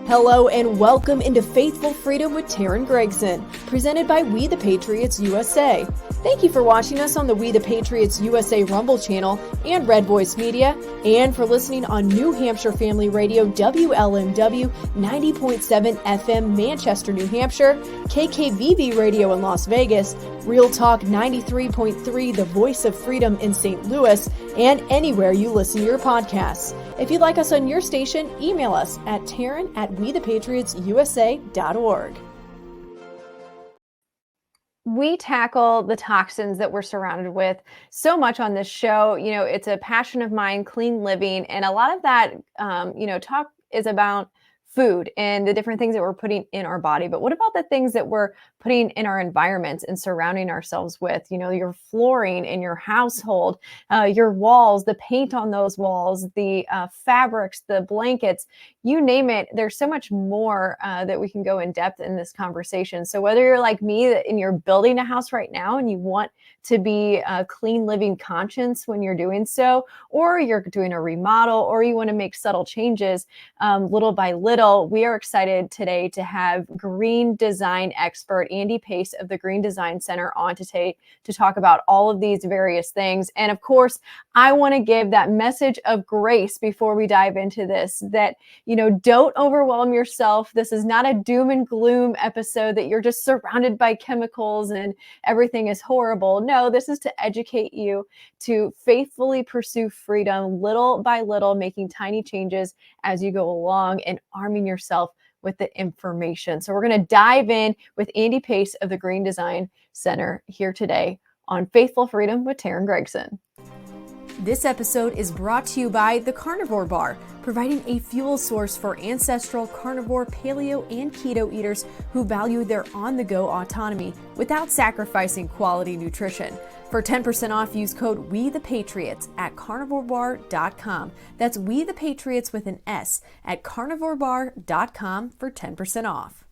Hello and welcome into Faithful Freedom with Teryn Gregson, presented by We the Patriots USA. Thank you for watching us on the We the Patriots USA Rumble channel and Red Voice Media, and for listening on New Hampshire Family Radio WLMW 90.7 FM Manchester, New Hampshire, KKVB Radio in Las Vegas, Real Talk 93.3 The Voice of Freedom in St. Louis, and anywhere you listen to your podcasts. If you'd like us on your station, email us at Teryn@wethepatriotsusa.org. We tackle the toxins that we're surrounded with so much on this show. You know, it's a passion of mine, clean living. And a lot of that, talk is about food and the different things that we're putting in our body. But what about the things that we're putting in our environments and surrounding ourselves with? You know, your flooring in your household, your walls, the paint on those walls, the fabrics, the blankets, you name it. There's so much more that we can go in depth in this conversation. So whether you're like me and you're building a house right now and you want to be a clean living conscience when you're doing so, or you're doing a remodel, or you want to make subtle changes little by little, we are excited today to have green design expert Andy Pace of the Green Design Center on today to talk about all of these various things. And of course, I want to give that message of grace before we dive into this, that, you know, don't overwhelm yourself. This is not a doom and gloom episode that you're just surrounded by chemicals and everything is horrible. No, this is to educate you to faithfully pursue freedom little by little, making tiny changes as you go along and arming yourself with the information. So we're going to dive in with Andy Pace of the Green Design Center here today on Faithful Freedom with Teryn Gregson. This episode is brought to you by the Carnivore Bar, providing a fuel source for ancestral carnivore, paleo, and keto eaters who value their on-the-go autonomy without sacrificing quality nutrition. For 10% off, use code WeThePatriots at carnivorebar.com. That's We the Patriots with an S at carnivorebar.com for 10% off.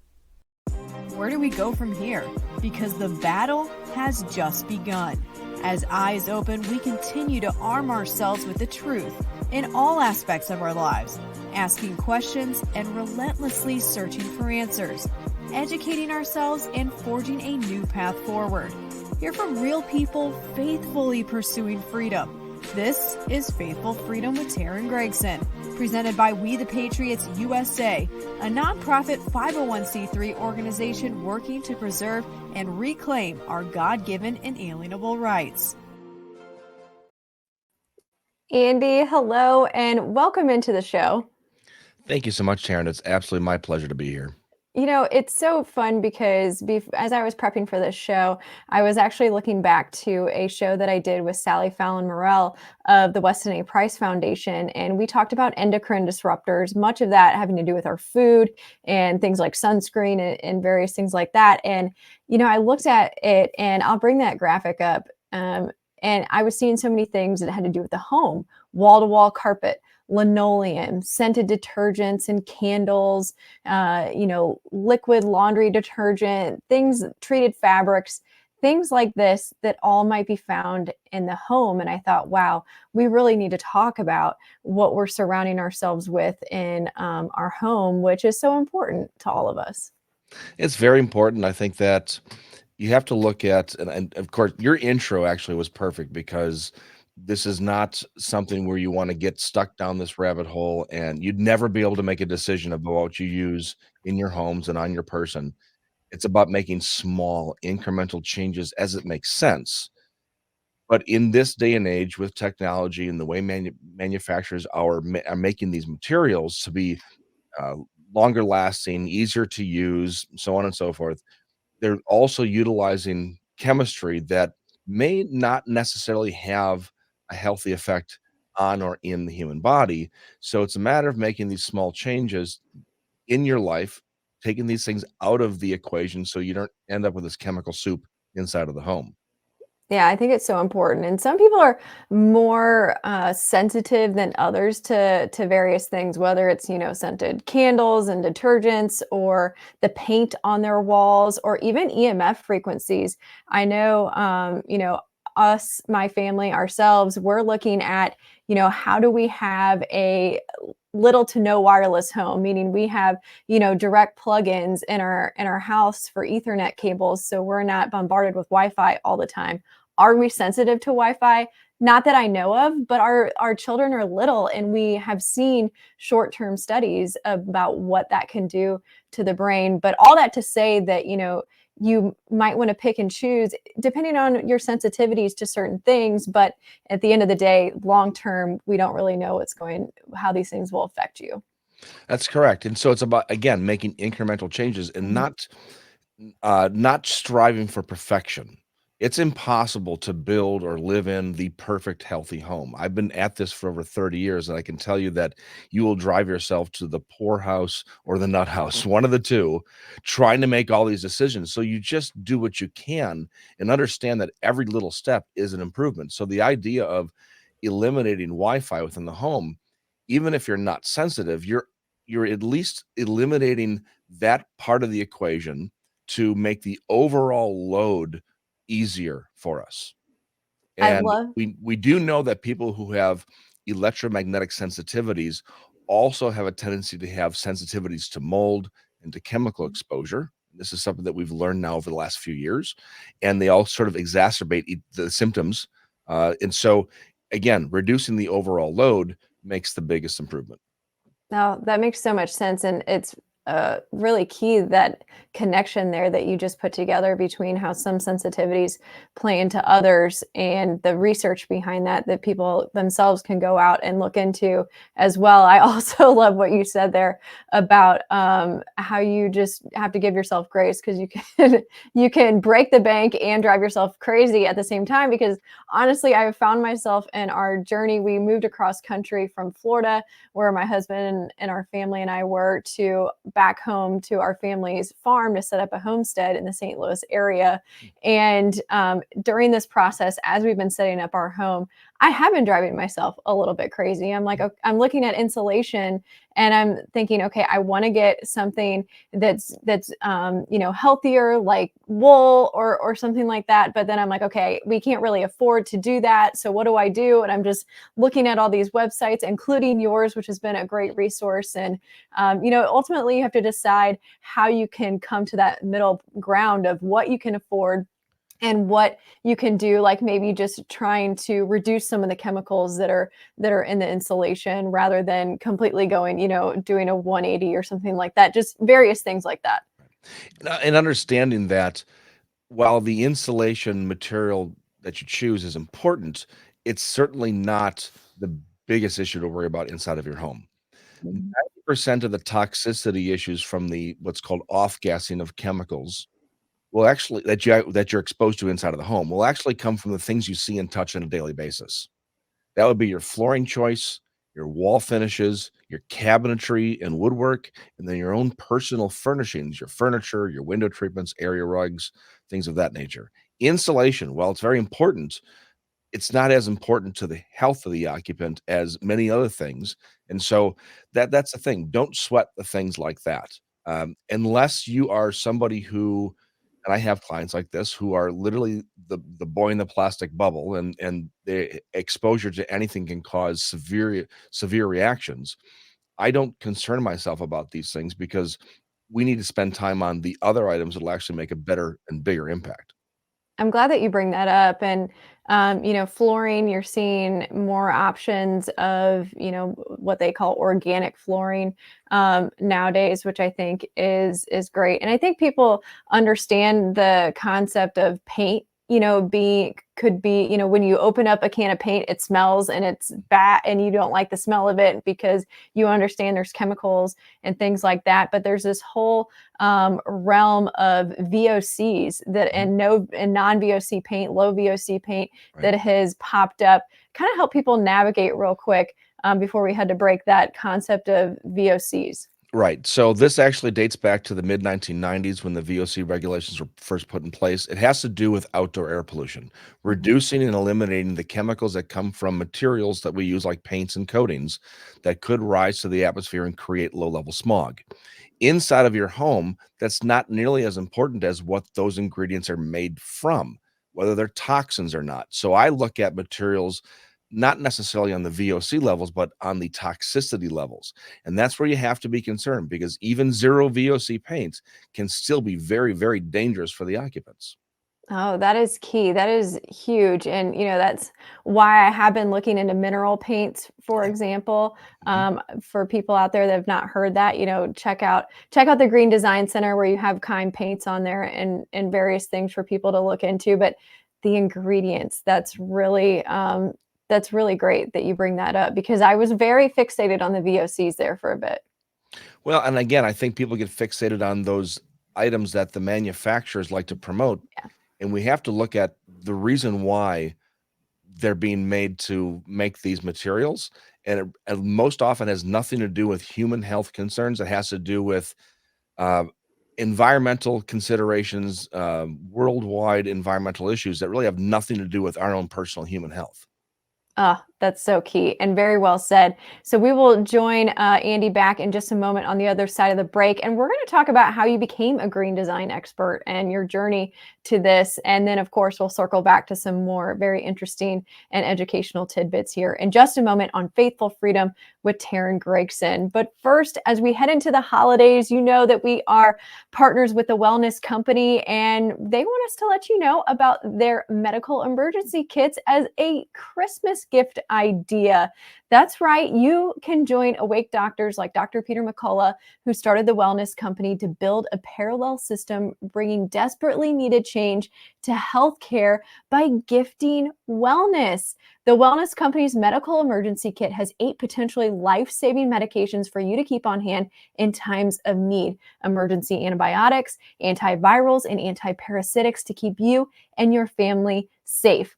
Where do we go from here? Because the battle has just begun. As eyes open, we continue to arm ourselves with the truth in all aspects of our lives, asking questions and relentlessly searching for answers, educating ourselves and forging a new path forward. Hear from real people faithfully pursuing freedom. This is Faithful Freedom with Teryn Gregson, presented by We the Patriots USA, a nonprofit 501c3 organization working to preserve and reclaim our God-given inalienable rights. Andy, hello, and welcome into the show. Thank you so much, Teryn. It's absolutely my pleasure to be here. You know, it's so fun because as I was prepping for this show, I was actually looking back to a show that I did with Sally Fallon Morell of the Weston A. Price Foundation, and we talked about endocrine disruptors, much of that having to do with our food and things like sunscreen and various things like that. And, you know, I looked at it, and I'll bring that graphic up, and I was seeing so many things that had to do with the home, wall-to-wall carpet, linoleum, scented detergents and candles, liquid laundry detergent, things, treated fabrics, things like this that all might be found in the home. And I thought, wow, we really need to talk about what we're surrounding ourselves with in our home, which is so important to all of us. It's very important. I think that you have to look at, and of course, your intro actually was perfect because this is not something where you want to get stuck down this rabbit hole and you'd never be able to make a decision about what you use in your homes and on your person. It's about making small incremental changes as it makes sense. But in this day and age with technology and the way manufacturers are making these materials to be longer lasting, easier to use, so on and so forth, they're also utilizing chemistry that may not necessarily have a healthy effect on or in the human body. So it's a matter of making these small changes in your life, taking these things out of the equation so you don't end up with this chemical soup inside of the home. Yeah, I think it's so important. And some people are more sensitive than others to various things, whether it's, scented candles and detergents or the paint on their walls or even EMF frequencies. I know, us, my family, ourselves, we're looking at, how do we have a little to no wireless home, meaning we have, direct plugins in our house for Ethernet cables, so we're not bombarded with Wi-Fi all the time. Are we sensitive to Wi-Fi? Not that I know of, but our children are little, and we have seen short-term studies about what that can do to the brain. But all that to say that, you might want to pick and choose depending on your sensitivities to certain things. But at the end of the day, long term, we don't really know how these things will affect you. That's correct. And so it's about, again, making incremental changes and Mhm. not striving for perfection. It's impossible to build or live in the perfect healthy home. I've been at this for over 30 years, and I can tell you that you will drive yourself to the poorhouse or the nut house, one of the two, trying to make all these decisions. So you just do what you can and understand that every little step is an improvement. So the idea of eliminating Wi-Fi within the home, even if you're not sensitive, you're at least eliminating that part of the equation to make the overall load easier for us. I And love. we do know that people who have electromagnetic sensitivities also have a tendency to have sensitivities to mold and to chemical exposure. This is something that we've learned now over the last few years, and they all sort of exacerbate the symptoms. And so, again, reducing the overall load makes the biggest improvement. No, that makes so much sense, and it's really key, that connection there that you just put together between how some sensitivities play into others, and the research behind that people themselves can go out and look into as well. I also love what you said there about how you just have to give yourself grace, because you can break the bank and drive yourself crazy at the same time. Because honestly, I have found myself in our journey. We moved across country from Florida, where my husband and our family and I were, to back home to our family's farm to set up a homestead in the St. Louis area. And during this process, as we've been setting up our home, I have been driving myself a little bit crazy. I'm like, I'm looking at insulation, and I'm thinking, okay, I want to get something that's healthier, like wool or something like that. But then I'm like, okay, we can't really afford to do that. So what do I do? And I'm just looking at all these websites, including yours, which has been a great resource. And ultimately, you have to decide how you can come to that middle ground of what you can afford and what you can do, like maybe just trying to reduce some of the chemicals that are in the insulation, rather than completely going, doing a 180 or something like that. Just various things like that. And understanding that while the insulation material that you choose is important, it's certainly not the biggest issue to worry about inside of your home. Mhm. 90% of the toxicity issues from the what's called off-gassing of chemicals will actually that you're exposed to inside of the home will actually come from the things you see and touch on a daily basis. That would be your flooring choice, your wall finishes, your cabinetry and woodwork, and then your own personal furnishings, your furniture, your window treatments, area rugs, things of that nature. Insulation, while it's very important, it's not as important to the health of the occupant as many other things. And so that's the thing. Don't sweat the things like that. Unless you are somebody who, and I have clients like this who are literally the boy in the plastic bubble, and the exposure to anything can cause severe reactions. I don't concern myself about these things because we need to spend time on the other items that will actually make a better and bigger impact. I'm glad that you bring that up. And flooring, you're seeing more options of, what they call organic flooring nowadays, which I think is great. And I think people understand the concept of paint. Being could be, when you open up a can of paint, it smells and it's bad, and you don't like the smell of it because you understand there's chemicals and things like that. But there's this whole realm of VOCs that Mhm. and no and non-VOC paint, low VOC paint, Right. that has popped up. Kind of help people navigate real quick before we had to break that concept of VOCs. Right. So this actually dates back to the mid 1990s when the VOC regulations were first put in place. It has to do with outdoor air pollution, Mhm. reducing and eliminating the chemicals that come from materials that we use like paints and coatings that could rise to the atmosphere and create low level smog. Inside of your home, that's not nearly as important as what those ingredients are made from, whether they're toxins or not. So I look at materials not necessarily on the VOC levels, but on the toxicity levels. And that's where you have to be concerned, because even zero VOC paints can still be very, very dangerous for the occupants. Oh, that is key. That is huge. And, that's why I have been looking into mineral paints, for example. Mhm. For people out there that have not heard that, check out the Green Design Center where you have kind paints on there and various things for people to look into. But the ingredients, that's really great that you bring that up because I was very fixated on the VOCs there for a bit. Well, and again, I think people get fixated on those items that the manufacturers like to promote, Yeah. and we have to look at the reason why they're being made to make these materials, and it most often has nothing to do with human health concerns. It has to do with uh, environmental considerations, worldwide environmental issues that really have nothing to do with our own personal human health. Ah, that's so key and very well said. So we will join Andy back in just a moment on the other side of the break, and we're going to talk about how you became a green design expert and your journey to this. And then, of course, we'll circle back to some more very interesting and educational tidbits here in just a moment on Faithful Freedom with Teryn Gregson. But first, as we head into the holidays, you know that we are partners with the wellness company, and they want us to let you know about their medical emergency kits as a Christmas gift idea. That's right. You can join awake doctors like Dr. Peter McCullough, who started the wellness company to build a parallel system, bringing desperately needed change to healthcare by gifting wellness. The wellness company's medical emergency kit has 8 potentially life-saving medications for you to keep on hand in times of need: emergency antibiotics, antivirals, and antiparasitics to keep you and your family safe.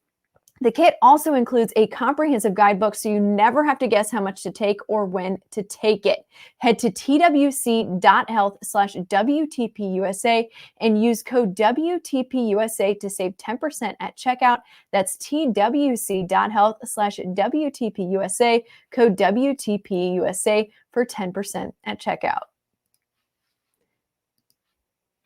The kit also includes a comprehensive guidebook so you never have to guess how much to take or when to take it. Head to twc.health/WTPUSA and use code WTPUSA to save 10% at checkout. That's twc.health/WTPUSA, code WTPUSA for 10% at checkout.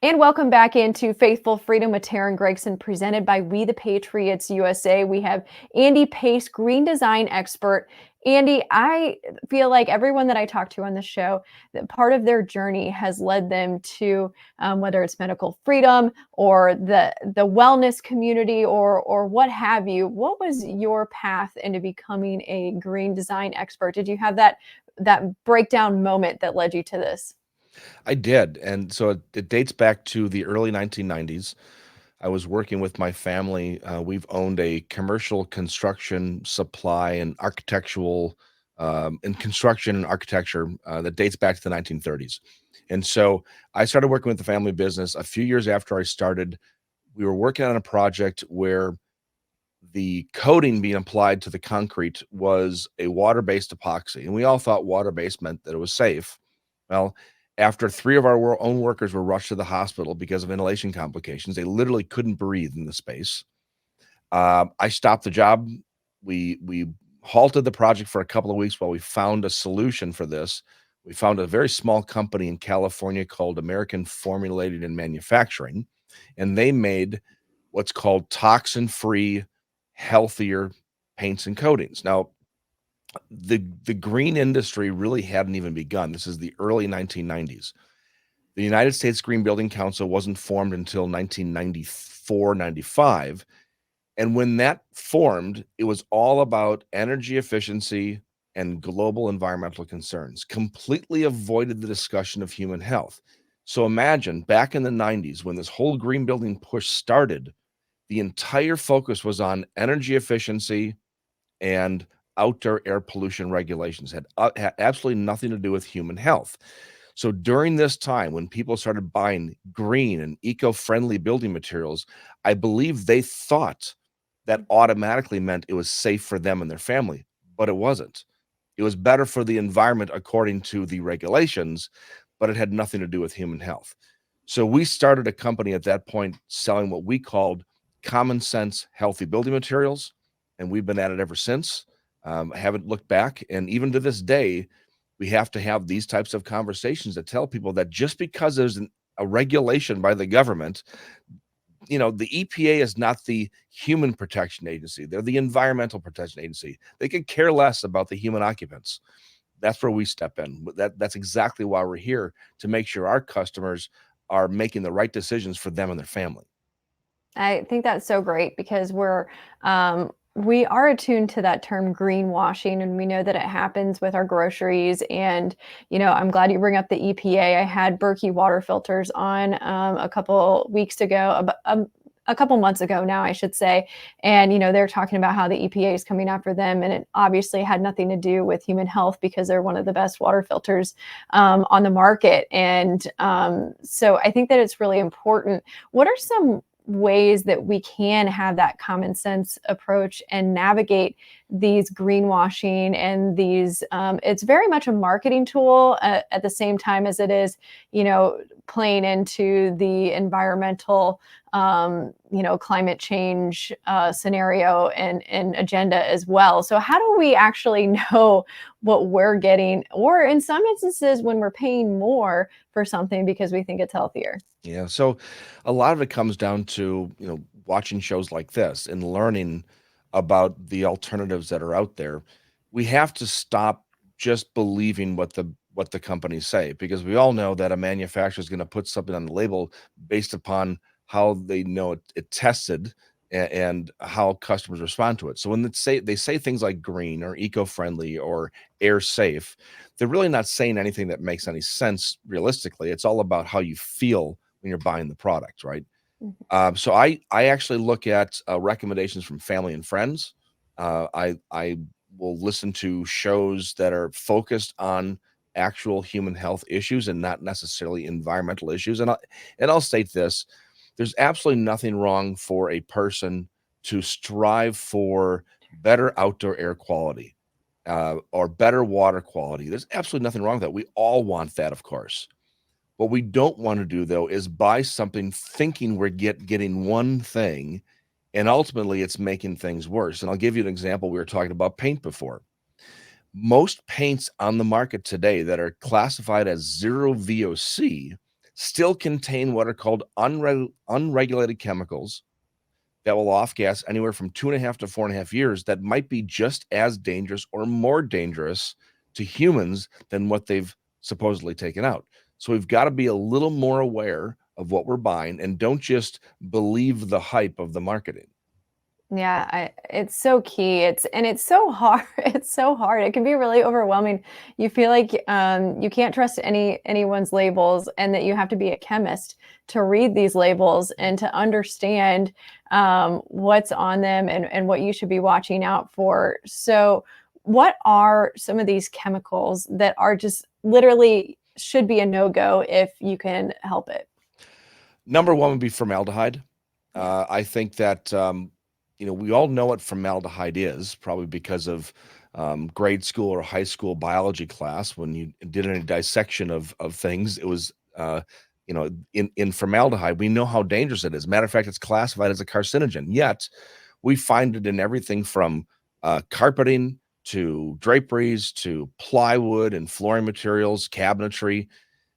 And welcome back into Faithful Freedom with Teryn Gregson, presented by We the Patriots USA. We have Andy Pace, green design expert. Andy, I feel like everyone that I talk to on the show, that part of their journey has led them to whether it's medical freedom or the wellness community or what have you. What was your path into becoming a green design expert? Did you have that breakdown moment that led you to this? I did, and so it dates back to the early 1990s. I was working with my family. We've owned a commercial construction supply and architectural and construction and architecture that dates back to the 1930s. And so I started working with the family business. A few years after I started, we were working on a project where the coating being applied to the concrete was a water-based epoxy, and we all thought water-based meant that it was safe. Well, after 3 of our own workers were rushed to the hospital because of inhalation complications, they literally couldn't breathe in the space. I stopped the job. We halted the project for a couple of weeks while we found a solution for this. We found a very small company in California called American Formulating and Manufacturing, and they made what's called toxin-free, healthier paints and coatings. Now, the green industry really hadn't even begun. This is the early 1990s. The United States Green Building Council wasn't formed until 1994, 95. And when that formed, it was all about energy efficiency and global environmental concerns, completely avoided the discussion of human health. So imagine back in the 90s when this whole green building push started, the entire focus was on energy efficiency and outdoor air pollution regulations, had absolutely nothing to do with human health. So during this time, when people started buying green and eco-friendly building materials, I believe they thought that automatically meant it was safe for them and their family, but it wasn't. It was better for the environment according to the regulations, but it had nothing to do with human health. So we started a company at that point selling what we called common sense healthy building materials, and we've been at it ever since. I haven't looked back, and even to this day, we have to have these types of conversations that tell people that just because there's a regulation by the government the EPA is not the human protection agency. They're the environmental protection agency. They could care less about the human occupants. That's where we step in. That's exactly why we're here, to make sure our customers are making the right decisions for them and their family. I think that's so great because we are attuned to that term greenwashing, and we know that it happens with our groceries. And I'm glad you bring up the EPA. I had Berkey water filters on a couple weeks ago, a couple months ago now, I should say. And they're talking about how the EPA is coming after them, and it obviously had nothing to do with human health because they're one of the best water filters on the market. And so I think that it's really important. What are some ways that we can have that common sense approach and navigate these greenwashing and these it's very much a marketing tool at the same time as it is playing into the environmental climate change scenario and agenda as well. So how do we actually know what we're getting, or in some instances when we're paying more for something because we think it's healthier? Yeah. So a lot of it comes down to, watching shows like this and learning about the alternatives that are out there. We have to stop just believing what the companies say, because we all know that a manufacturer is going to put something on the label based upon how they know it tested, and how customers respond to it. So when they say things like green or eco-friendly or air safe, they're really not saying anything that makes any sense realistically. It's all about how you feel when you're buying the product, right? So I actually look at recommendations from family and friends. I will listen to shows that are focused on actual human health issues and not necessarily environmental issues. And I'll state this: there's absolutely nothing wrong for a person to strive for better outdoor air quality, or better water quality. There's absolutely nothing wrong with that. We all want that, of course. What we don't want to do, though, is buy something thinking we're getting one thing, and ultimately it's making things worse. And I'll give you an example. We were talking about paint before. Most paints on the market today that are classified as zero VOC still contain what are called unregulated chemicals that will off gas anywhere from 2.5 to 4.5 years, that might be just as dangerous or more dangerous to humans than what they've supposedly taken out. So we've got to be a little more aware of what we're buying, and don't just believe the hype of the marketing. Yeah, it's so key. It's so hard. It's so hard. It can be really overwhelming. You feel like you can't trust anyone's labels, and that you have to be a chemist to read these labels and to understand what's on them and what you should be watching out for. So, what are some of these chemicals that are just literally should be a no-go if you can help it? Number one would be formaldehyde. Yeah. I think that we all know what formaldehyde is, probably because of grade school or high school biology class. When you did any dissection of things, it was in formaldehyde. We know how dangerous it is. Matter of fact, it's classified as a carcinogen. Yet we find it in everything from carpeting to draperies to plywood and flooring materials, cabinetry.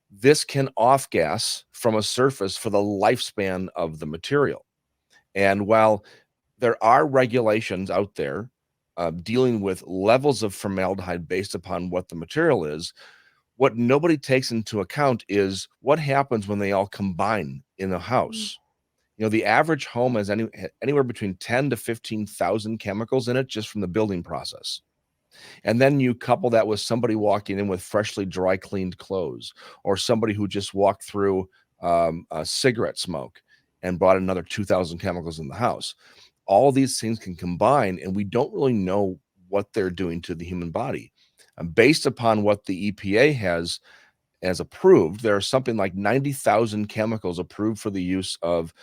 This can off gas from a surface for the lifespan of the material. And while there are regulations out there dealing with levels of formaldehyde based upon what the material is, what nobody takes into account is what happens when they all combine in a Mm. house. The average home has anywhere between 10 to 15,000 chemicals in it just from the building process. And then you couple that with somebody walking in with freshly dry cleaned clothes, or somebody who just walked through a cigarette smoke and brought another 2,000 chemicals in the house. All these things can combine, and we don't really know what they're doing to the human body. Based upon what the EPA has approved, there are something like 90,000 chemicals approved for the use of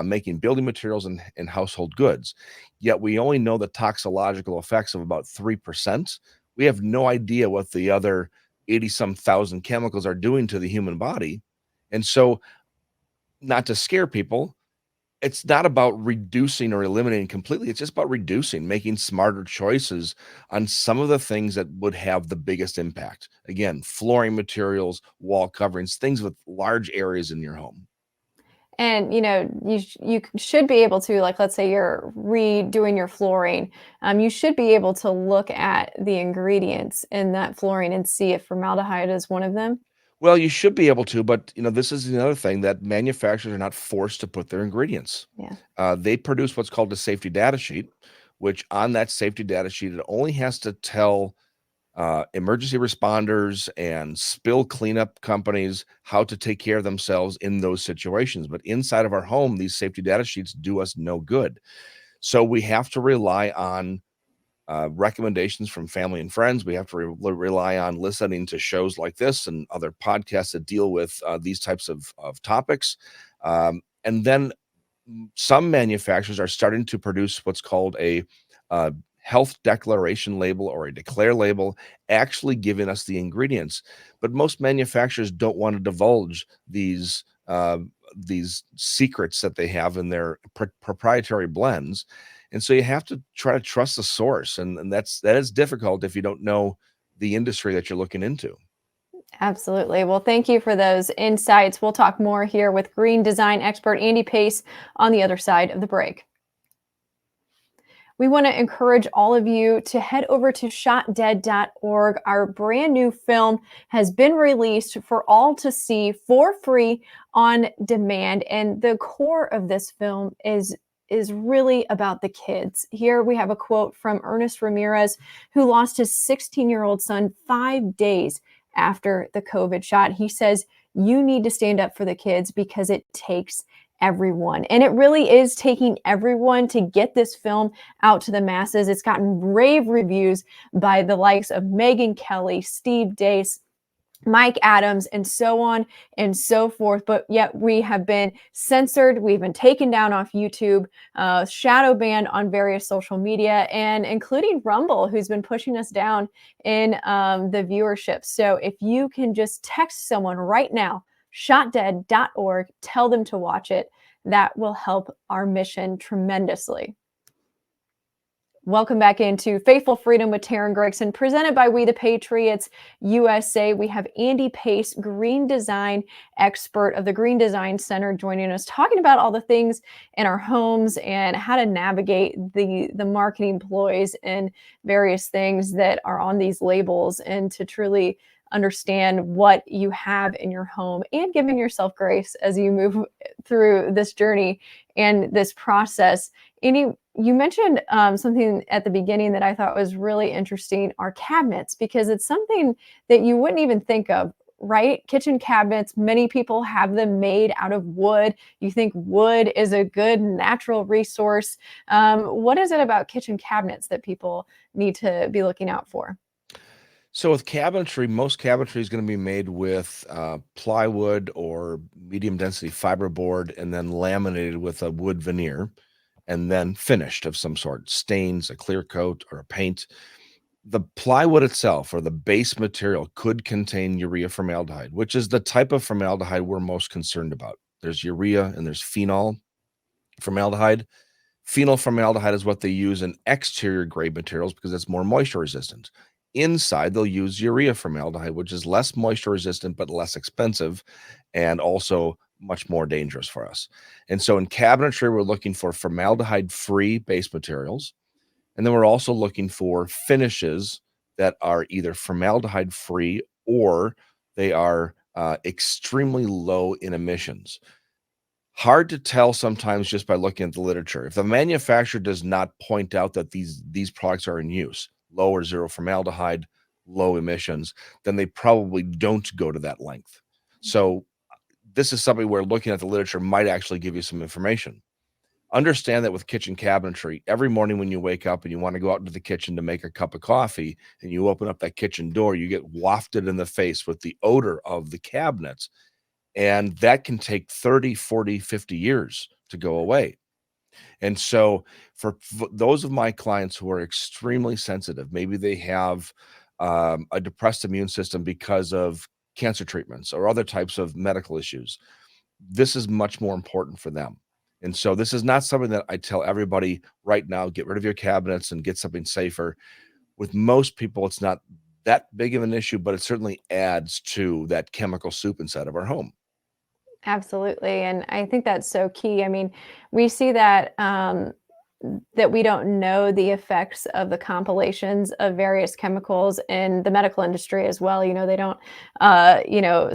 making building materials and household goods. Yet we only know the toxicological effects of about 3%. We have no idea what the other 80 some thousand chemicals are doing to the human body. And so, not to scare people, it's not about reducing or eliminating completely. It's just about reducing, making smarter choices on some of the things that would have the biggest impact. Again, flooring materials, wall coverings, things with large areas in your home. And, you should be able to, like, let's say you're redoing your flooring, you should be able to look at the ingredients in that flooring and see if formaldehyde is one of them. Well, you should be able to, but this is another thing that manufacturers are not forced to put their ingredients. Yeah. They produce what's called a safety data sheet, which on that safety data sheet, it only has to tell emergency responders and spill cleanup companies how to take care of themselves in those situations. But inside of our home, these safety data sheets do us no good. So we have to rely on recommendations from family and friends. We have to rely on listening to shows like this and other podcasts that deal with these types of topics. And then some manufacturers are starting to produce what's called a uh, health declaration label or a declare label, actually giving us the ingredients. But most manufacturers don't want to divulge these secrets that they have in their proprietary blends, and so you have to try to trust the source, and that is difficult if you don't know the industry that you're looking into. Absolutely. Well, thank you for those insights. We'll talk more here with green design expert Andy Pace on the other side of the break. We want to encourage all of you to head over to shotdead.org. Our brand new film has been released for all to see for free on demand. And the core of this film is really about the kids. Here we have a quote from Ernest Ramirez, who lost his 16-year-old son 5 days after the COVID shot. He says, "You need to stand up for the kids because it takes everyone." And it really is taking everyone to get this film out to the masses. It's gotten rave reviews by the likes of Megyn Kelly, Steve Dace, Mike Adams, and so on and so forth. But yet we have been censored. We've been taken down off YouTube, shadow banned on various social media, and including Rumble, who's been pushing us down in the viewership. So if you can just text someone right now, shotdead.org, tell them to watch it, that will help our mission tremendously. Welcome back into Faithful Freedom with Teryn Gregson, presented by We the Patriots USA. We have Andy Pace, green design expert of the Green Design Center, joining us, talking about all the things in our homes and how to navigate the marketing ploys and various things that are on these labels, and to truly understand what you have in your home, and giving yourself grace as you move through this journey and this process. Andy, you mentioned something at the beginning that I thought was really interesting, are cabinets, because it's something that you wouldn't even think of, right? Kitchen cabinets, many people have them made out of wood. You think wood is a good natural resource. What is it about kitchen cabinets that people need to be looking out for? So with cabinetry, most cabinetry is going to be made with plywood or medium density fiberboard, and then laminated with a wood veneer, and then finished of some sort, stains, a clear coat, or a paint. The plywood itself, or the base material, could contain urea formaldehyde, which is the type of formaldehyde we're most concerned about. There's urea and there's phenol formaldehyde. Phenol formaldehyde is what they use in exterior grade materials because it's more moisture resistant. Inside, they'll use urea formaldehyde, which is less moisture resistant but less expensive, and also much more dangerous for us. And so in cabinetry, we're looking for formaldehyde free base materials. And then we're also looking for finishes that are either formaldehyde free, or they are extremely low in emissions. Hard to tell sometimes just by looking at the literature. If the manufacturer does not point out that these products are in use, low or zero formaldehyde, low emissions, then they probably don't go to that length. So this is something where looking at the literature might actually give you some information. Understand that with kitchen cabinetry, every morning when you wake up and you want to go out into the kitchen to make a cup of coffee, and you open up that kitchen door, you get wafted in the face with the odor of the cabinets, and that can take 30, 40, 50 years to go away. And so for those of my clients who are extremely sensitive, maybe they have a depressed immune system because of cancer treatments or other types of medical issues, this is much more important for them. And so this is not something that I tell everybody right now, get rid of your cabinets and get something safer. With most people, it's not that big of an issue, but it certainly adds to that chemical soup inside of our home. Absolutely, and I think that's so key. I mean, we see that, that we don't know the effects of the compilations of various chemicals in the medical industry as well. They don't,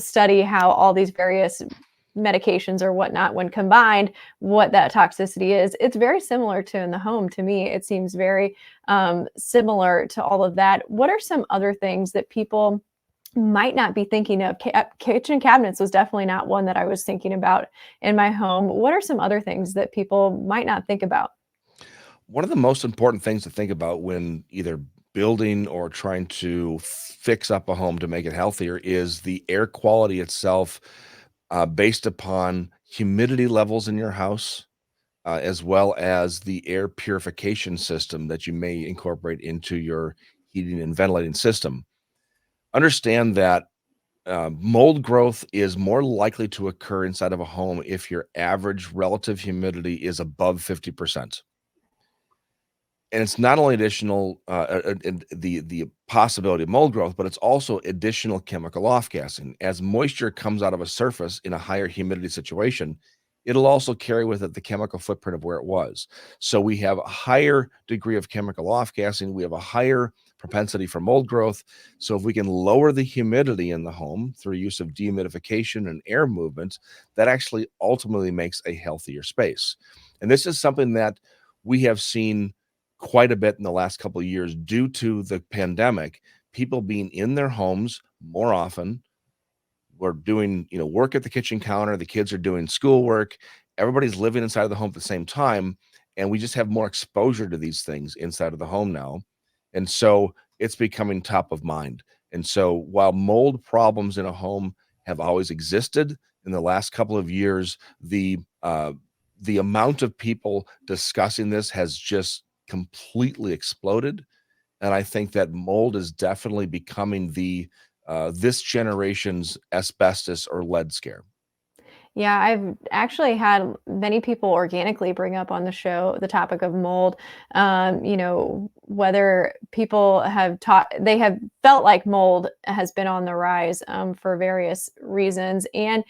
study how all these various medications or whatnot, when combined, what that toxicity is. It's very similar to in the home. To me, it seems very similar to all of that. What are some other things that people might not be thinking of? Kitchen cabinets was definitely not one that I was thinking about in my home. What are some other things that people might not think about? One of the most important things to think about when either building or trying to fix up a home to make it healthier is the air quality itself, based upon humidity levels in your house, as well as the air purification system that you may incorporate into your heating and ventilating system. Understand that mold growth is more likely to occur inside of a home if your average relative humidity is above 50%. And it's not only additional the possibility of mold growth, but it's also additional chemical off gassing. As moisture comes out of a surface in a higher humidity situation, it'll also carry with it the chemical footprint of where it was. So we have a higher degree of chemical off gassing. We have a higher propensity for mold growth. So if we can lower the humidity in the home through use of dehumidification and air movement, that actually ultimately makes a healthier space. And this is something that we have seen quite a bit in the last couple of years due to the pandemic, people being in their homes more often. We're doing, work at the kitchen counter, the kids are doing schoolwork, everybody's living inside of the home at the same time, and we just have more exposure to these things inside of the home now. And so it's becoming top of mind. And so while mold problems in a home have always existed, in the last couple of years, the amount of people discussing this has just completely exploded. And I think that mold is definitely becoming the this generation's asbestos or lead scare. Yeah, I've actually had many people organically bring up on the show the topic of mold. Whether people have taught, they have felt like mold has been on the rise for various reasons. And,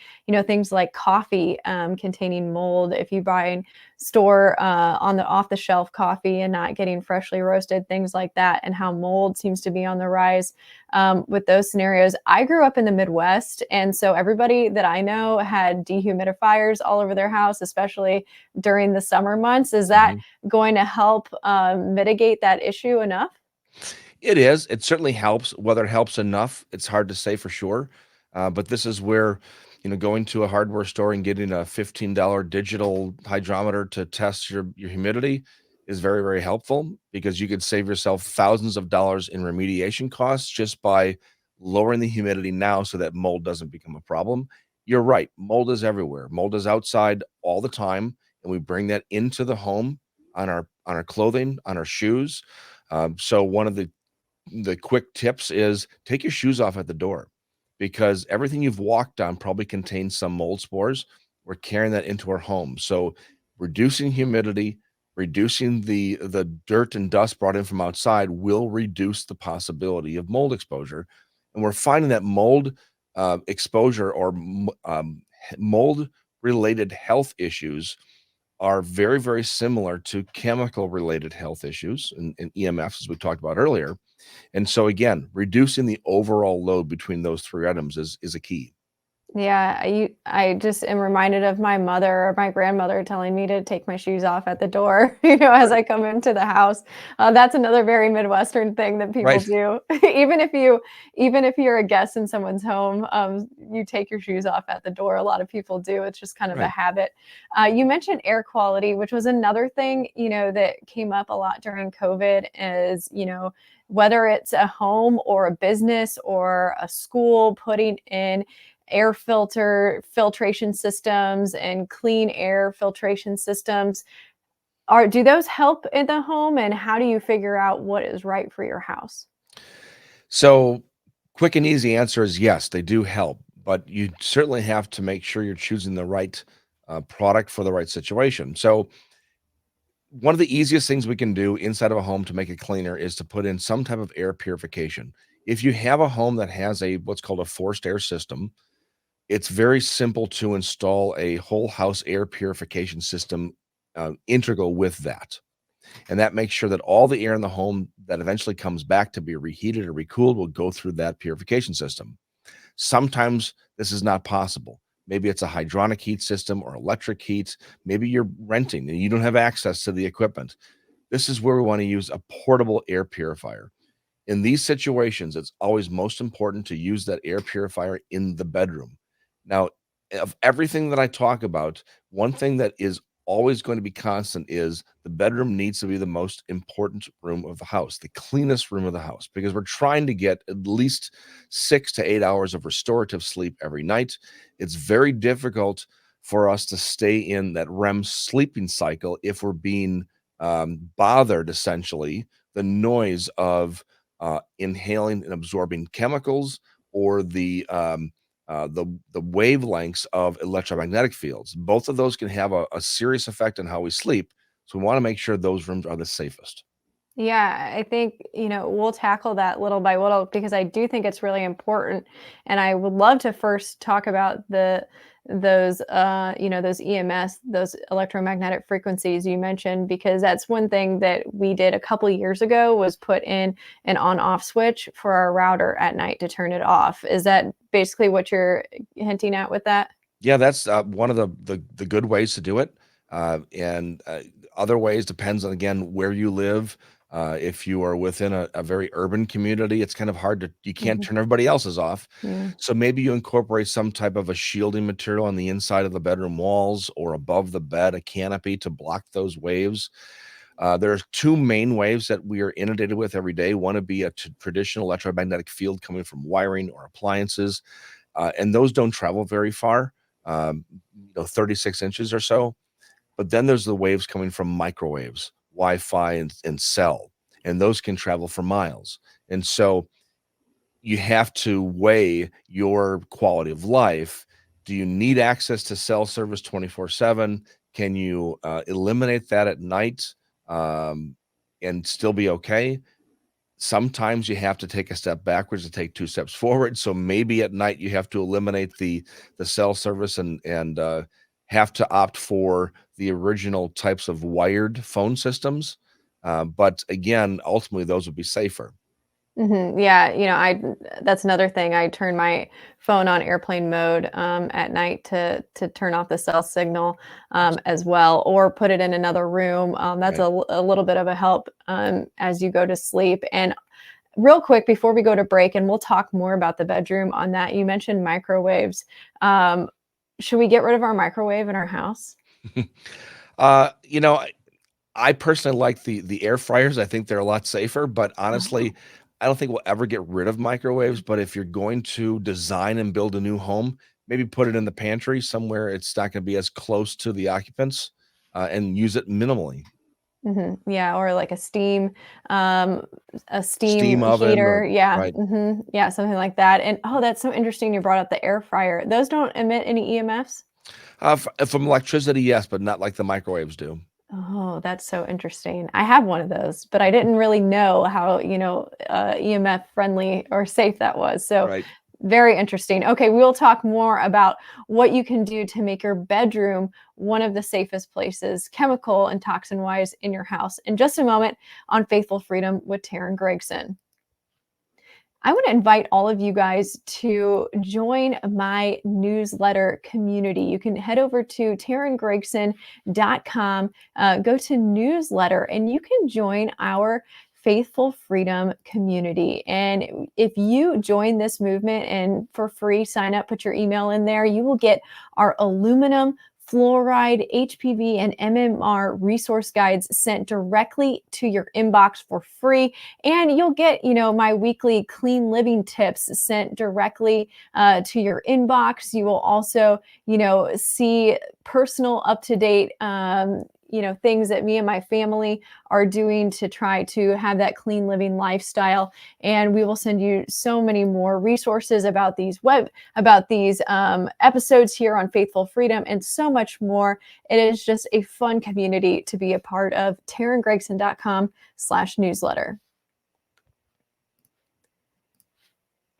things like coffee containing mold. If you buy and store on the off the shelf coffee and not getting freshly roasted, things like that, and how mold seems to be on the rise with those scenarios. I grew up in the Midwest, and so everybody that I know had dehumidifiers all over their house, especially during the summer months. Is that Mhm. going to help mitigate that issue enough? It is. It certainly helps. Whether it helps enough, it's hard to say for sure. But this is where, going to a hardware store and getting a $15 digital hydrometer to test your humidity is very, very helpful because you could save yourself thousands of dollars in remediation costs just by lowering the humidity now so that mold doesn't become a problem. You're right. Mold is everywhere. Mold is outside all the time, and we bring that into the home on our clothing, on our shoes. So one of the quick tips is take your shoes off at the door because everything you've walked on probably contains some mold spores. We're carrying that into our home. So reducing humidity, reducing the dirt and dust brought in from outside will reduce the possibility of mold exposure. And we're finding that mold exposure or mold related health issues are very, very similar to chemical related health issues and EMFs, as we talked about earlier. And so again, reducing the overall load between those 3 items is a key. Yeah, I just am reminded of my mother or my grandmother telling me to take my shoes off at the door, as I come into the house. That's another very Midwestern thing that people Right, do. Even if you're a guest in someone's home, you take your shoes off at the door. A lot of people do. It's just kind of a right. habit. You mentioned air quality, which was another thing, that came up a lot during COVID is, whether it's a home or a business or a school putting in air filtration systems and clean air filtration systems. Do those help in the home, and how do you figure out what is right for your house? So, quick and easy answer is yes, they do help, but you certainly have to make sure you're choosing the right, product for the right situation. So, one of the easiest things we can do inside of a home to make it cleaner is to put in some type of air purification. If you have a home that has a what's called a forced air system, It's very simple to install a whole house air purification system integral with that. And that makes sure that all the air in the home that eventually comes back to be reheated or recooled will go through that purification system. Sometimes this is not possible. Maybe it's a hydronic heat system or electric heat. Maybe you're renting and you don't have access to the equipment. This is where we want to use a portable air purifier. In these situations, it's always most important to use that air purifier in the bedroom. Now, of everything that I talk about, one thing that is always going to be constant is the bedroom needs to be the most important room of the house, the cleanest room of the house, because we're trying to get at least 6 to 8 hours of restorative sleep every night. It's very difficult for us to stay in that REM sleeping cycle if we're being bothered, essentially, the noise of inhaling and absorbing chemicals or the wavelengths of electromagnetic fields. Both of those can have a serious effect on how we sleep. So we want to make sure those rooms are the safest. Yeah, I think, we'll tackle that little by little because I do think it's really important. And I would love to first talk about those EMS, those electromagnetic frequencies you mentioned, because that's one thing that we did a couple years ago was put in an on-off switch for our router at night to turn it off. Is that basically what you're hinting at with that? Yeah, that's one of the good ways to do it. And other ways depends on, again, where you live. If you are within a very urban community, it's kind of hard to, you can't Mhm. turn everybody else's off. Yeah. So maybe you incorporate some type of a shielding material on the inside of the bedroom walls or above the bed, a canopy to block those waves. There's two main waves that we are inundated with every day. One would be a traditional electromagnetic field coming from wiring or appliances, and those don't travel very far, 36 inches or so. But then there's the waves coming from microwaves, Wi-Fi, and cell, and those can travel for miles. And so you have to weigh your quality of life. Do you need access to cell service 24/7? Can you eliminate that at night um, and still be okay? Sometimes you have to take a step backwards to take two steps forward. So maybe at night you have to eliminate the cell service and have to opt for the original types of wired phone systems. But again, ultimately those would be safer. Yeah, I that's another thing. I turn my phone on airplane mode at night to turn off the cell signal as well, or put it in another room. That's Right. a little bit of a help as you go to sleep. And real quick before we go to break, and we'll talk more about the bedroom on that. You mentioned microwaves. Um, should we get rid of our microwave in our house? uh, you know, I personally like the air fryers. I think they're a lot safer, but Oh. honestly, I don't think we'll ever get rid of microwaves. But if you're going to design and build a new home, maybe put it in the pantry somewhere it's not going to be as close to the occupants, and use it minimally. Yeah, or like um, a steam Steam oven or heater. Yeah, right. yeah, something like that. And oh, that's so interesting. You brought up the air fryer. Those don't emit any EMFs. From electricity, yes, but not like the microwaves do. Oh, that's so interesting. I have one of those, but I didn't really know how, EMF friendly or safe that was. So Right. very interesting. Okay, we'll talk more about what you can do to make your bedroom one of the safest places, chemical and toxin wise, in your house in just a moment on Faithful Freedom with Teryn Gregson. I want to invite all of you guys to join my newsletter community. You can head over to teryngregson.com, go to newsletter, and you can join our Faithful Freedom community. And if you join this movement and for free, sign up, put your email in there, you will get our aluminum, fluoride, HPV, and MMR resource guides sent directly to your inbox for free. And you'll get, my weekly clean living tips sent directly to your inbox. You will also, see personal up to date, things that me and my family are doing to try to have that clean living lifestyle. And we will send you so many more resources about these episodes here on Faithful Freedom and so much more. It is just a fun community to be a part of. teryngregson.com/newsletter.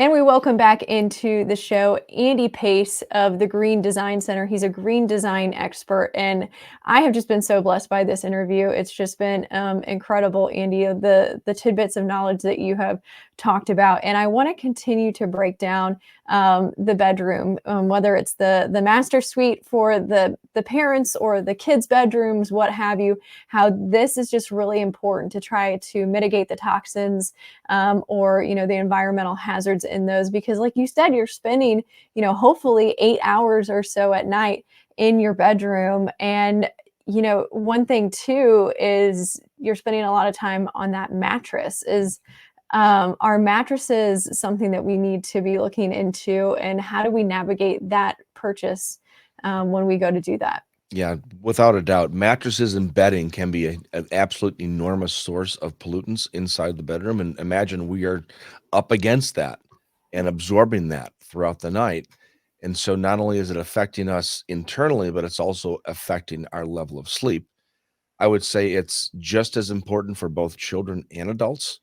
And we welcome back into the show Andy Pace of the Green Design Center. He's a green design expert, and I have just been so blessed by this interview. It's just been incredible, Andy, the tidbits of knowledge that you have talked about. And I want to continue to break down the bedroom, whether it's the master suite for the parents or the kids' bedrooms, what have you. How this is just really important to try to mitigate the toxins or the environmental hazards in those, because like you said, you're spending hopefully 8 hours or so at night in your bedroom. And one thing too is you're spending a lot of time on that mattress. Is Our mattresses something that we need to be looking into, and how do we navigate that purchase when we go to do that? Yeah, without a doubt, mattresses and bedding can be an absolute enormous source of pollutants inside the bedroom. And imagine we are up against that and absorbing that throughout the night. And so not only is it affecting us internally, but it's also affecting our level of sleep. I would say it's just as important for both children and adults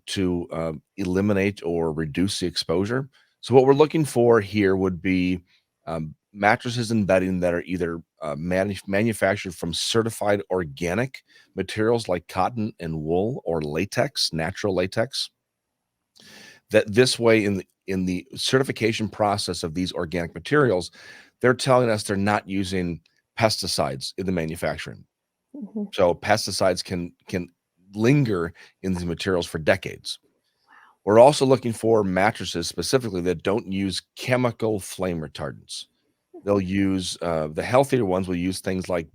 to eliminate or reduce the exposure. So, what we're looking for here would be mattresses and bedding that are either manufactured from certified organic materials like cotton and wool or latex, natural latex. That this way, in the certification process of these organic materials, they're telling us they're not using pesticides in the manufacturing. Mhm. So pesticides can linger in these materials for decades. We're also looking for mattresses specifically that don't use chemical flame retardants. They'll use the healthier ones will use things like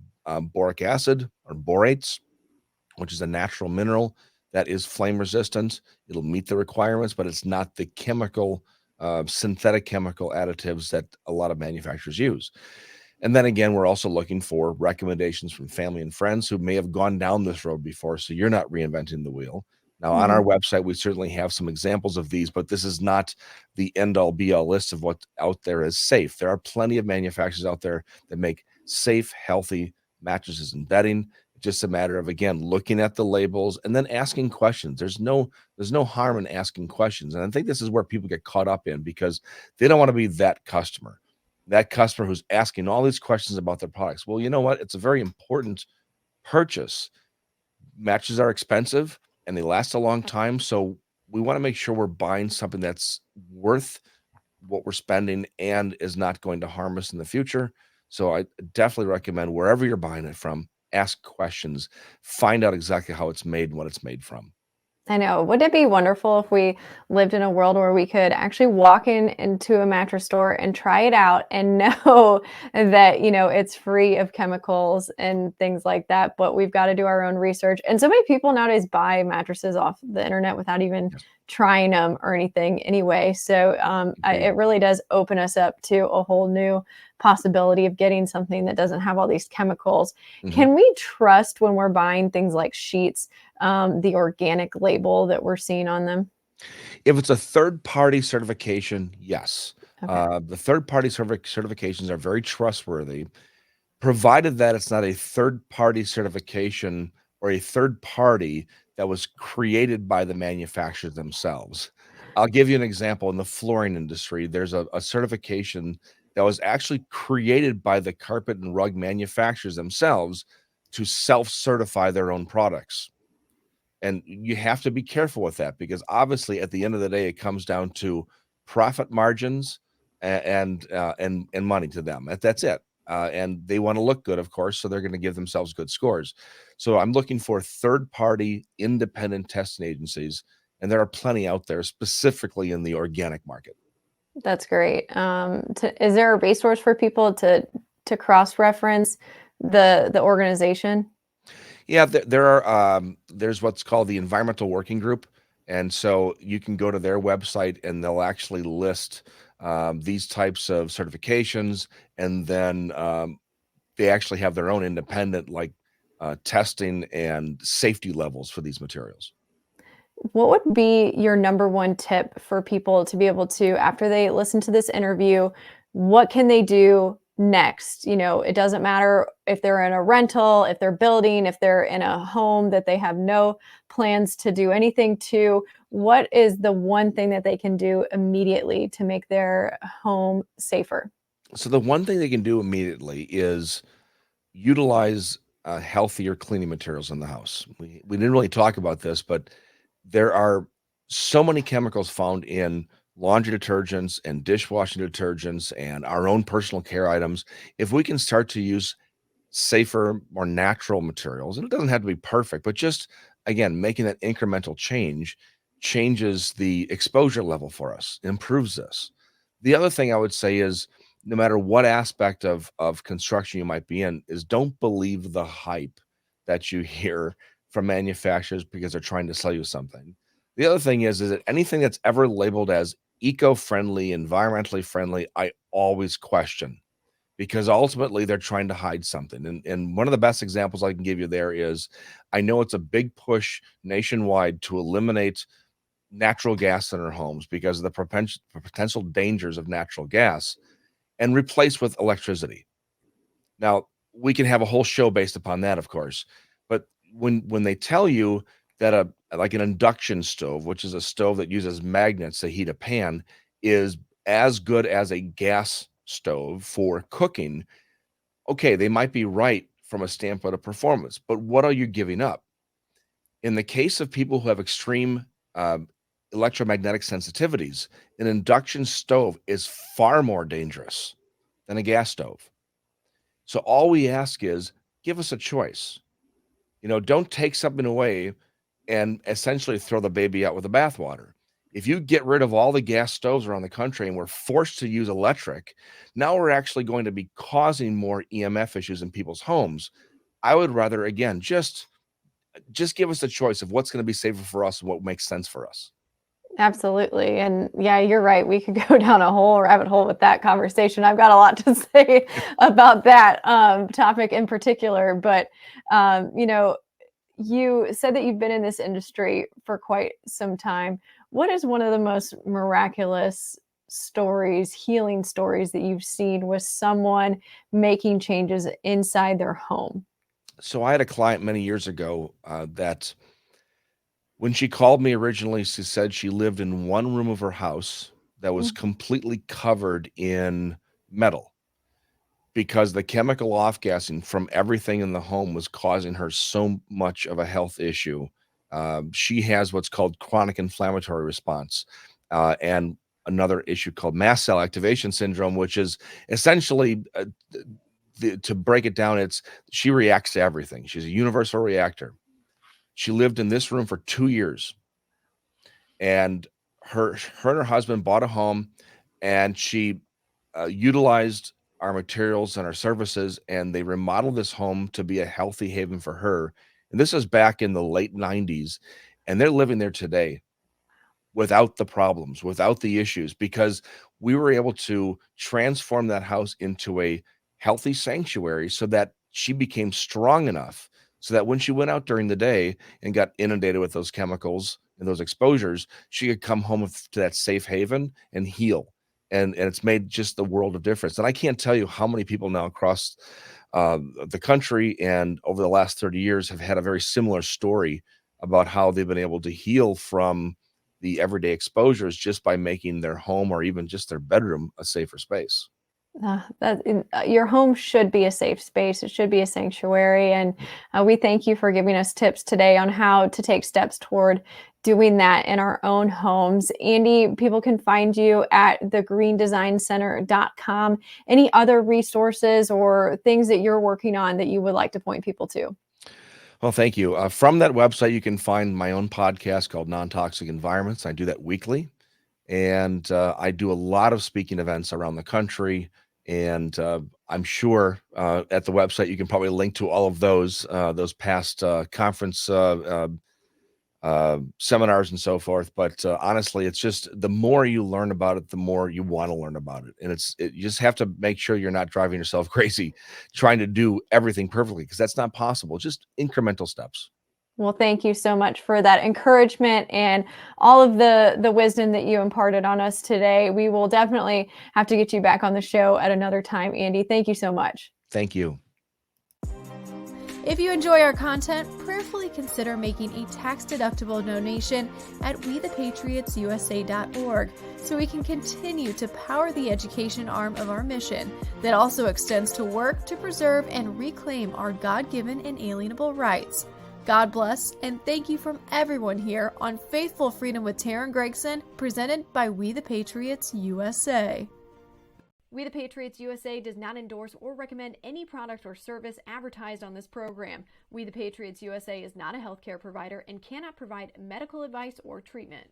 boric acid or borates, which is a natural mineral that is flame resistant. It'll meet the requirements, but it's not the chemical, synthetic chemical additives that a lot of manufacturers use. And then again, we're also looking for recommendations from family and friends who may have gone down this road before, so you're not reinventing the wheel. Now, on our Mhm. website, we certainly have some examples of these, but this is not the end all be all list of what out there is safe. There are plenty of manufacturers out there that make safe, healthy mattresses and bedding. It's just a matter of again looking at the labels and then asking questions. There's no harm in asking questions. And I think this is where people get caught up in because they don't want to be that customer who's asking all these questions about their products. Well, you know what? It's a very important purchase. Matches are expensive and they last a long time. So we want to make sure we're buying something that's worth what we're spending and is not going to harm us in the future. So I definitely recommend wherever you're buying it from, ask questions, find out exactly how it's made and what it's made from. I know. Wouldn't it be wonderful if we lived in a world where we could actually walk into a mattress store and try it out and know that, it's free of chemicals and things like that, but we've got to do our own research. And so many people nowadays buy mattresses off the internet without even Yes, trying them or anything anyway. So agreed. it really does open us up to a whole new possibility of getting something that doesn't have all these chemicals. Mhm. Can we trust when we're buying things like sheets? The organic label that we're seeing on them? If it's a third-party certification, yes. Okay. The third-party certifications are very trustworthy, provided that it's not a third-party certification or a third party that was created by the manufacturers themselves. I'll give you an example. In the flooring industry, there's a certification that was actually created by the carpet and rug manufacturers themselves to self-certify their own products. And you have to be careful with that because obviously at the end of the day, it comes down to profit margins and money to them. That's it. And they want to look good, of course, so they're going to give themselves good scores. So I'm looking for third-party independent testing agencies, and there are plenty out there, specifically in the organic market. That's great. Is there a resource for people to cross-reference the organization? Yeah, there are. There's what's called the Environmental Working Group, and so you can go to their website, and they'll actually list these types of certifications, and then they actually have their own independent testing and safety levels for these materials. What would be your number one tip for people to be able to, after they listen to this interview, what can they do next? It doesn't matter if they're in a rental, if they're building, if they're in a home that they have no plans to do anything to. what is the one thing that they can do immediately to make their home safer? So the one thing they can do immediately is utilize healthier cleaning materials in the house. We didn't really talk about this, but there are so many chemicals found in laundry detergents and dishwashing detergents and our own personal care items. If we can start to use safer, more natural materials, and it doesn't have to be perfect, but just again, making that incremental change changes the exposure level for us, improves this. The other thing I would say is no matter what aspect of construction you might be in, is don't believe the hype that you hear from manufacturers because they're trying to sell you something. The other thing is that anything that's ever labeled as eco-friendly, environmentally friendly, I always question because ultimately they're trying to hide something. And one of the best examples I can give you there is I know it's a big push nationwide to eliminate natural gas in our homes because of the potential dangers of natural gas and replace with electricity. Now, we can have a whole show based upon that, of course. But when they tell you that a like an induction stove, which is a stove that uses magnets to heat a pan, is as good as a gas stove for cooking, okay, they might be right from a standpoint of performance, but what are you giving up? In the case of people who have extreme um, electromagnetic sensitivities, an induction stove is far more dangerous than a gas stove. So all we ask is give us a choice. Don't take something away and essentially throw the baby out with the bathwater. If you get rid of all the gas stoves around the country and we're forced to use electric, now we're actually going to be causing more EMF issues in people's homes. I would rather, again, just give us a choice of what's going to be safer for us and what makes sense for us. Absolutely. And yeah, you're right. We could go down a whole rabbit hole with that conversation. I've got a lot to say about that topic in particular. But, you know, you said that you've been in this industry for quite some time. What is one of the most miraculous stories, healing stories that you've seen with someone making changes inside their home? So I had a client many years ago that when she called me originally, she said she lived in one room of her house that was Mm. completely covered in metal because the chemical off-gassing from everything in the home was causing her so much of a health issue. She has what's called chronic inflammatory response, and another issue called mast cell activation syndrome, which is essentially, to break it down, it's she reacts to everything. She's a universal reactor. She lived in this room for 2 years, and her and her husband bought a home, and she utilized our materials and our services, and they remodeled this home to be a healthy haven for her. And this is back in the late 90s, and they're living there today without the problems, without the issues, because we were able to transform that house into a healthy sanctuary so that she became strong enough so that when she went out during the day and got inundated with those chemicals and those exposures, she could come home to that safe haven and heal. And it's made just the world of difference. And I can't tell you how many people now across the country and over the last 30 years have had a very similar story about how they've been able to heal from the everyday exposures just by making their home or even just their bedroom a safer space. Your home should be a safe space. It should be a sanctuary. And we thank you for giving us tips today on how to take steps toward doing that in our own homes. Andy, people can find you at thegreendesignCenter.com. Any other resources or things that you're working on that you would like to point people to? Well, thank you. From that website, you can find my own podcast called Non-Toxic Environments. I do that weekly, and I do a lot of speaking events around the country. And I'm sure at the website you can probably link to all of those past conference seminars and so forth. But honestly, it's just the more you learn about it, the more you want to learn about it. And you just have to make sure you're not driving yourself crazy trying to do everything perfectly because that's not possible. Just incremental steps. Well, thank you so much for that encouragement and all of the wisdom that you imparted on us today. We will definitely have to get you back on the show at another time, Andy. Thank you so much. Thank you. If you enjoy our content, prayerfully consider making a tax-deductible donation at wethepatriotsusa.org so we can continue to power the education arm of our mission that also extends to work to preserve and reclaim our God-given inalienable rights. God bless, and thank you from everyone here on Faithful Freedom with Teryn Gregson, presented by We the Patriots USA. We the Patriots USA does not endorse or recommend any product or service advertised on this program. We the Patriots USA is not a healthcare provider and cannot provide medical advice or treatment.